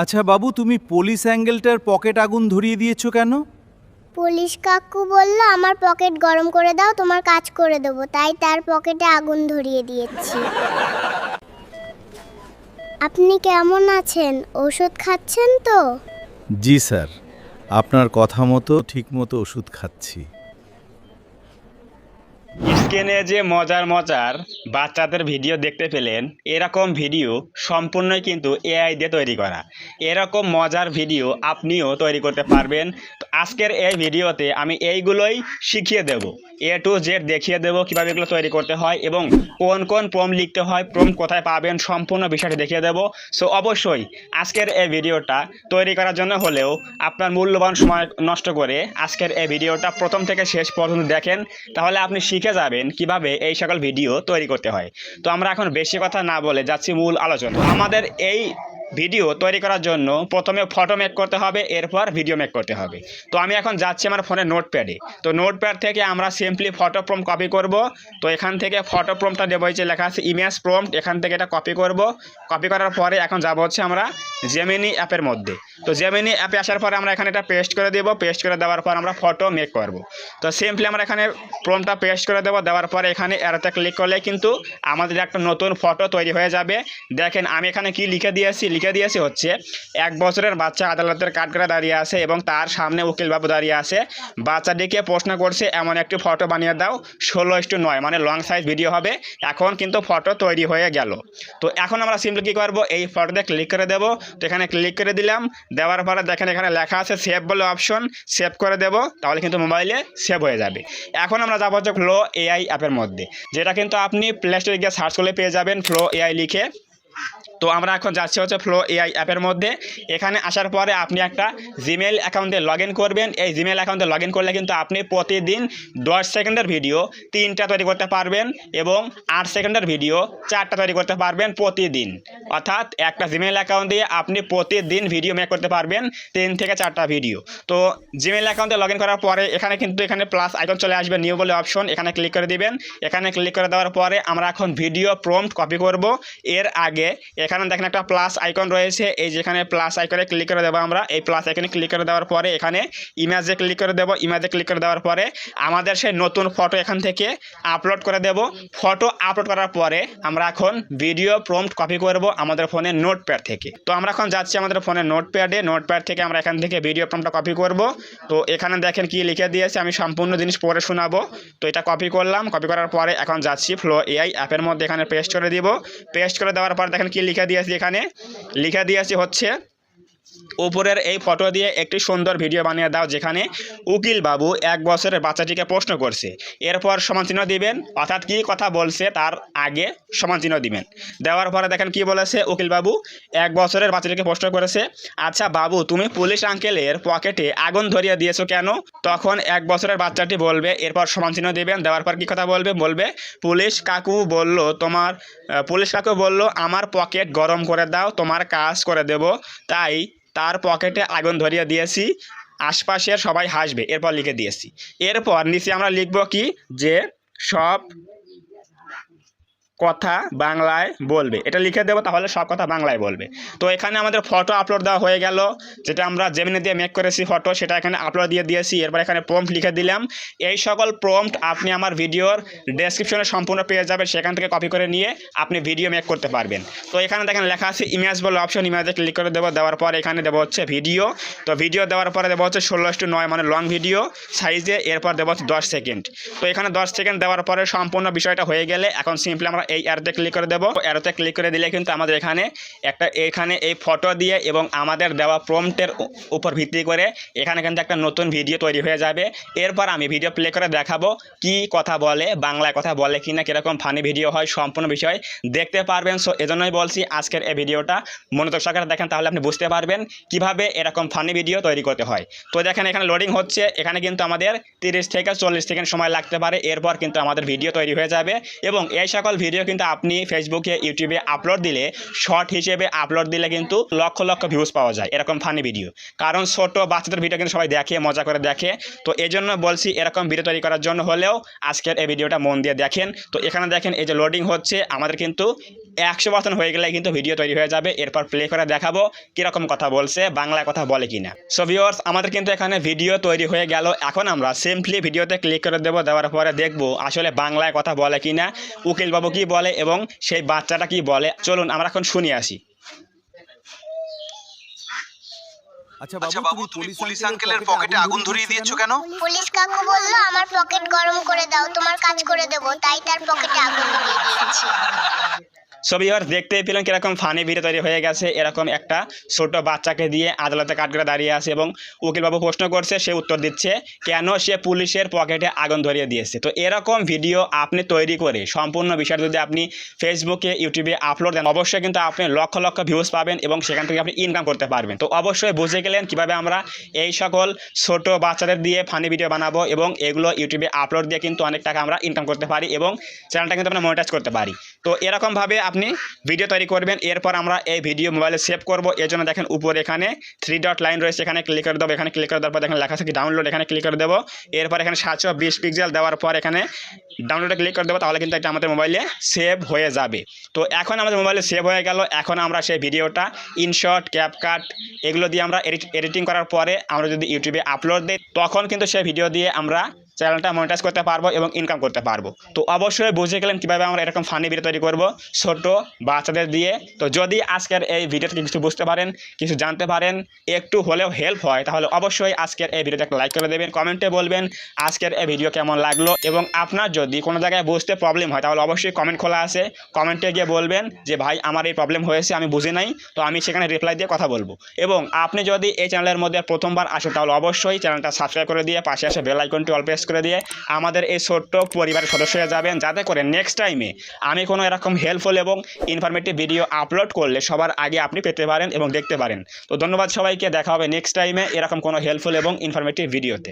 আচ্ছা বাবু, তুমি police অ্যাঙ্গেলটার pocket আগুন ধরিয়ে দিয়েছো কেন? পুলিশ কাকু বলল আমার পকেট গরম করে দাও, তোমার কাজ করে দেবো, তাই তার পকেটে আগুন ধরিয়ে দিয়েছি। আপনি কেমন আছেন? ওষুধ খাচ্ছেন তো? জি স্যার, আপনার কথা মতো ঠিকমতো ওষুধ খাচ্ছি। স্ক্রিনে যে মজার মজার বাচ্চাদের ভিডিও দেখতে পেলেন, এরকম ভিডিও সম্পূর্ণই কিন্তু এআই দিয়ে তৈরি করা। এরকম মজার ভিডিও আপনিও তৈরি করতে পারবেন। তো আজকের এই ভিডিওতে আমি এইগুলোই শিখিয়ে দেব, A to Z দেখিয়ে দেব কীভাবে এগুলো তৈরি করতে হয় এবং কোন কোন প্রম্পট লিখতে হয়, প্রম্পট কোথায় পাবেন, সম্পূর্ণ বিষয়টি দেখিয়ে দেব। সো অবশ্যই আজকের এই ভিডিওটা তৈরি করার জন্য হলেও আপনার মূল্যবান সময় নষ্ট করে আজকের এই ভিডিওটা প্রথম থেকে শেষ পর্যন্ত দেখেন, তাহলে আপনি শিখে যাবেন কিভাবে এই সকল ভিডিও তৈরি করতে হয়। তো আমরা এখন বেশি কথা না বলে যাচ্ছি মূল আলোচনা। আমাদের এই ভিডিও তৈরি করার জন্য প্রথমে ফটো মেক করতে হবে, এরপর ভিডিও মেক করতে হবে। তো আমি এখন যাচ্ছি আমার ফোনের নোটপ্যাডে। তো নোটপ্যাড থেকে আমরা সিম্পলি ফটো প্রম্পট কপি করব। তো এখান থেকে ফটো প্রম্পটটা দেবো, যে লেখা আছে ইমেজ প্রম্পট, এখান থেকে এটা কপি করব। কপি করার পরে এখন যাব হচ্ছে আমরা জেমিনি অ্যাপের মধ্যে। তো জেমিনি অ্যাপে আসার পরে আমরা এখানে এটা পেস্ট করে দেবো। পেস্ট করে দেওয়ার পর আমরা ফটো মেক করব। তো সিম্পলি আমরা এখানে প্রম্পটটা পেস্ট করে দেবো। দেওয়ার পরে এখানে অ্যারোতে ক্লিক করলে কিন্তু আমাদের একটা নতুন ফটো তৈরি হয়ে যাবে। দেখেন আমি এখানে কি লিখে দিয়েছি হচ্ছে 1 বছরের বাচ্চা আদালতের কাঠগড়ায় দাঁড়িয়ে আছে এবং তার সামনে উকিলবাবু দাঁড়িয়ে আছে। বাচ্চাটিকে প্রশ্ন করছে এমন একটি ফটো বানিয়ে দাও 16:9, মানে লং সাইজ ভিডিও হবে। এখন কিন্তু ফটো তৈরি হয়ে গেল। তো এখন আমরা সিম্পলি কী করবো, এই ফটোতে ক্লিক করে দেবো। তো এখানে ক্লিক করে দিলাম। দেওয়ার পরে দেখেন এখানে লেখা আছে সেভ বলে অপশন, সেভ করে দেবো, তাহলে কিন্তু মোবাইলে সেভ হয়ে যাবে। এখন আমরা যাবো হচ্ছে ফ্লো এআই অ্যাপের মধ্যে, যেটা কিন্তু আপনি প্লে স্টোরে গিয়ে সার্চ করলে পেয়ে যাবেন ফ্লো এআই লিখে। তো আমরা এখন যাচ্ছি হচ্ছে ফ্লো এআই অ্যাপের মধ্যে। এখানে আসার পরে আপনি একটা জিমেল অ্যাকাউন্টে লগ ইন করবেন। এই জিমেল অ্যাকাউন্টে লগ ইন করলে কিন্তু আপনি প্রতিদিন 10 সেকেন্ডের ভিডিও 3টা তৈরি করতে পারবেন এবং 8 সেকেন্ডের ভিডিও 4টা তৈরি করতে পারবেন প্রতিদিন। অর্থাৎ একটা জিমেল অ্যাকাউন্ট দিয়ে আপনি প্রতিদিন ভিডিও মেক করতে পারবেন 3 থেকে 4টা ভিডিও। তো জিমেল অ্যাকাউন্টে লগ ইন করার পরে এখানে কিন্তু এখানে প্লাস আইকন চলে আসবে, নিউ বলে অপশন, এখানে ক্লিক করে দিবেন। এখানে ক্লিক করে দেওয়ার পরে আমরা এখন ভিডিও প্রম্পট কপি করব। এর আগে এখানে দেখেন একটা প্লাস আইকন রয়েছে, এই যেখানে প্লাস আইকনে ক্লিক করে দেবো আমরা। এই প্লাস আইকনে ক্লিক করে দেওয়ার পরে এখানে ইমেজে ক্লিক করে দেবো। ইমেজে ক্লিক করে দেওয়ার পরে আমাদের সেই নতুন ফটো এখান থেকে আপলোড করে দেব। ফটো আপলোড করার পরে আমরা এখন ভিডিও প্রম্পট কপি করব আমাদের ফোনের নোটপ্যাড থেকে। তো আমরা এখন যাচ্ছি আমাদের ফোনের নোটপ্যাডে। নোটপ্যাড থেকে আমরা এখান থেকে ভিডিও প্রম্পটটা কপি করব। তো এখানে দেখেন কি লিখে দিয়েছে, আমি সম্পূর্ণ জিনিস পড়ে শোনাবো। তো এটা কপি করলাম। কপি করার পরে এখন যাচ্ছি ফ্লো এআই অ্যাপের মধ্যে, এখানে পেস্ট করে দিব। পেস্ট করে দেওয়ার পর দেখেন কি লিখে দিয়েছি, এখানে লিখে দিয়েছি হচ্ছে উপরের এই ফটো দিয়ে একটি সুন্দর ভিডিও বানিয়ে দাও যেখানে উকিল বাবু 1 বছরের বাচ্চাটিকে প্রশ্ন করছে। এরপর সমানচিহ্ন দিবেন, অর্থাৎ কি কথা বলছে তার আগে সমানচিহ্ন দিবেন। দেওয়ার পরে দেখেন কি বলেছে, উকিল বাবু 1 বছরের বাচ্চাটিকে প্রশ্ন করেছে, আচ্ছা বাবু তুমি পুলিশ আঙ্কেলের পকেটে আগুন ধরিয়ে দিয়েছো কেন? তখন 1 বছরের বাচ্চাটি বলবে, এরপর সমানচিহ্ন দিবেন। দেওয়ার পর কি কথা বলবে, পুলিশ কাকু বলল আমার পকেট গরম করে দাও, তোমার কাজ করে দেব, তাই তার পকেটে আগুন ধরিয়ে দিয়েছি, আশপাশের সবাই হাসবে। এরপর লিখে দিয়েছি। এরপর নিচে আমরা লিখব কি, যে সব কথা বাংলায় বলবে, এটা লিখে দেবো, তাহলে সব কথা বাংলায় বলবে। তো এখানে আমাদের ফটো আপলোড দেওয়া হয়ে গেল, যেটা আমরা জেমিনি দিয়ে মেক করেছি ফটো, সেটা এখানে আপলোড দিয়ে দিয়েছি। এরপর এখানে প্রম্পট লিখে দিলাম। এই সকল প্রম্পট আপনি আমার ভিডিওর ডেসক্রিপশনে সম্পূর্ণ পেয়ে যাবেন, সেখান থেকে কপি করে নিয়ে আপনি ভিডিও মেক করতে পারবেন। তো এখানে দেখেন লেখা আছে ইমেজ বলে অপশন, ইমেজে ক্লিক করে দেবো। দেওয়ার পর এখানে দেবো হচ্ছে ভিডিও। তো ভিডিও দেওয়ার পরে দেবো হচ্ছে 16:9, মানে লং ভিডিও সাইজে। এরপর দেবো হচ্ছে 10 সেকেন্ড। তো এখানে 10 সেকেন্ড দেওয়ার পরে সম্পূর্ণ বিষয়টা হয়ে গেলে এখন সিম্পলি আমরা এই অ্যারোতে ক্লিক করে দেবো। অ্যারোতে ক্লিক করে দিলে কিন্তু আমাদের এখানে এই ফটো দিয়ে এবং আমাদের দেওয়া প্রম্পটের উপর ভিত্তি করে এখানে কিন্তু একটা নতুন ভিডিও তৈরি হয়ে যাবে। এরপর আমি ভিডিও প্লে করে দেখাবো কি কথা বলে, বাংলায় কথা বলে কি না, কীরকম ফানি ভিডিও হয়, সম্পূর্ণ বিষয় দেখতে পারবেন। সো এজন্যই বলছি আজকের এই ভিডিওটা মনোযোগ সহকারে দেখেন, তাহলে আপনি বুঝতে পারবেন কিভাবে এরকম ফানি ভিডিও তৈরি করতে হয়। তো দেখেন এখানে লোডিং হচ্ছে, এখানে কিন্তু আমাদের 30 থেকে 40 সেকেন্ড সময় লাগতে পারে। এরপর কিন্তু আমাদের ভিডিও তৈরি হয়ে যাবে এবং এই সকল ভিডিও ভিডিও কিন্তু আপনি ফেসবুকে ইউটিউবে আপলোড দিলে শর্ট হিসেবে আপলোড দিলে কিন্তু লক্ষ লক্ষ ভিউজ পাওয়া যায় এরকম ফানি ভিডিও। কারণ ছোট বাচ্চাদের ভিডিও কিন্তু সবাই দেখে, মজা করে দেখে। তো এই জন্য বলছি এরকম ভিডিও তৈরি করার জন্য হলেও আজকের এই ভিডিওটা মন দিয়ে দেখেন। তো এখানে দেখেন এই যে লোডিং হচ্ছে, আমাদের কিন্তু 100% হয়ে গেলে কিন্তু ভিডিও তৈরি হয়ে যাবে। এরপর প্লে করে দেখাবো কীরকম কথা বলছে, বাংলায় কথা বলে কিনা। সো ভিউয়ার্স, আমাদের কিন্তু এখানে ভিডিও তৈরি হয়ে গেল। এখন আমরা সিম্পলি ভিডিওতে ক্লিক করে দেবো, দেওয়ার পরে দেখবো আসলে বাংলায় কথা বলে কিনা, উকিলবাবু কি বলে এবং সেই বাচ্চাটা কি বলে। চলুন আমরা এখন শুনে আসি। আচ্ছা বাবু, তুমি পুলিশ আঙ্কেলের পকেটে আগুন ধরিয়ে দিয়েছো কেন? পুলিশ কাকু বলল আমার পকেট গরম করে দাও, তোমার কাজ করে দেবো, তাই তার পকেটে আগুন ধরিয়ে দিয়েছি। সো ভিউয়ার্স, দেখতেই পেলেন কিরকম ফানি ভিডিও তৈরি হয়ে গেছে। এরকম একটা ছোট বাচ্চাকে দিয়ে আদালতে কাঠগড়ায় দাঁড়িয়ে আছে এবং উকিলবাবু প্রশ্ন করছে, সে উত্তর দিচ্ছে কেন সে পুলিশের পকেটে আগুন ধরিয়ে দিয়েছে। তো এরকম ভিডিও আপনি তৈরি করে সম্পূর্ণ বিষয়টা যদি আপনি ফেসবুকে ইউটিউবে আপলোড দেন, অবশ্যই কিন্তু আপনি লক্ষ লক্ষ ভিউজ পাবেন এবং সেখান থেকে আপনি ইনকাম করতে পারবেন। তো অবশ্যই বুঝে গেলেন কীভাবে আমরা এই সকল ছোট বাচ্চাদের দিয়ে ফানি ভিডিও বানাবো এবং এগুলো ইউটিউবে আপলোড দিয়ে কিন্তু অনেক টাকা আমরা ইনকাম করতে পারি এবং চ্যানেলটা কিন্তু আমরা মনিটাইজ করতে পারি। তো এরকমভাবে আপনি ভিডিও তৈরি করবেন। এরপর আমরা এই ভিডিও মোবাইলে সেভ করব। এর জন্য দেখেন উপরে এখানে 3 ডট লাইন রয়েছে, এখানে ক্লিক করে দেবো। এখানে ক্লিক করে দেওয়ার পর দেখেন লেখা আছে কি ডাউনলোড, এখানে ক্লিক করে দেবো। এরপর এখানে 720 পিক্সেল দেওয়ার পর এখানে ডাউনলোডে ক্লিক করে দেবো, তাহলে কিন্তু এটা আমাদের মোবাইলে সেভ হয়ে যাবে। তো এখন আমাদের মোবাইলে সেভ হয়ে গেল। এখন আমরা সেই ভিডিওটা ইনশট, ক্যাপকাট এগুলো দিয়ে আমরা এডিটিং করার পরে আমরা যদি ইউটিউবে আপলোড দিই, তখন কিন্তু সেই ভিডিও দিয়ে আমরা চ্যানেলটা মনিটাইজ করতে পারবো এবং ইনকাম করতে পারবো। তো অবশ্যই বুঝে গেলেন কীভাবে আমরা এরকম ফানি ভিডিও তৈরি করব ছোট বাচ্চাদের দিয়ে। তো যদি আজকের এই ভিডিও থেকে কিছু বুঝতে পারেন, কিছু জানতে পারেন, একটু হলেও হেল্প হয়, তাহলে অবশ্যই আজকের এই ভিডিওটা একটা লাইক করে দেবেন, কমেন্টে বলবেন আজকের এই ভিডিও কেমন লাগলো। এবং আপনার যদি কোনো জায়গায় বুঝতে প্রবলেম হয় তাহলে অবশ্যই কমেন্ট খোলা আছে, কমেন্টে গিয়ে বলবেন যে ভাই আমার এই প্রবলেম হয়েছে, আমি বুঝি নাই। তো আমি সেখানে রিপ্লাই দিয়ে কথা বলবো। এবং আপনি যদি এই চ্যানেলের মধ্যে প্রথমবার আসেন তাহলে অবশ্যই চ্যানেলটা সাবস্ক্রাইব করে দিয়ে পাশে আসে বেল আইকনটি অল প্রেস করে দিয়ে আমাদের এই ছোট্ট পরিবারের সদস্য হয়ে যাবেন, যাতে করে নেক্সট টাইমে আমি কোনো এরকম হেল্পফুল এবং ইনফরমেটিভ ভিডিও আপলোড করলে সবার আগে আপনি পেতে পারেন এবং দেখতে পারেন। তো ধন্যবাদ সবাইকে, দেখা হবে নেক্সট টাইমে এরকম কোনো হেল্পফুল এবং ইনফরমেটিভ ভিডিওতে।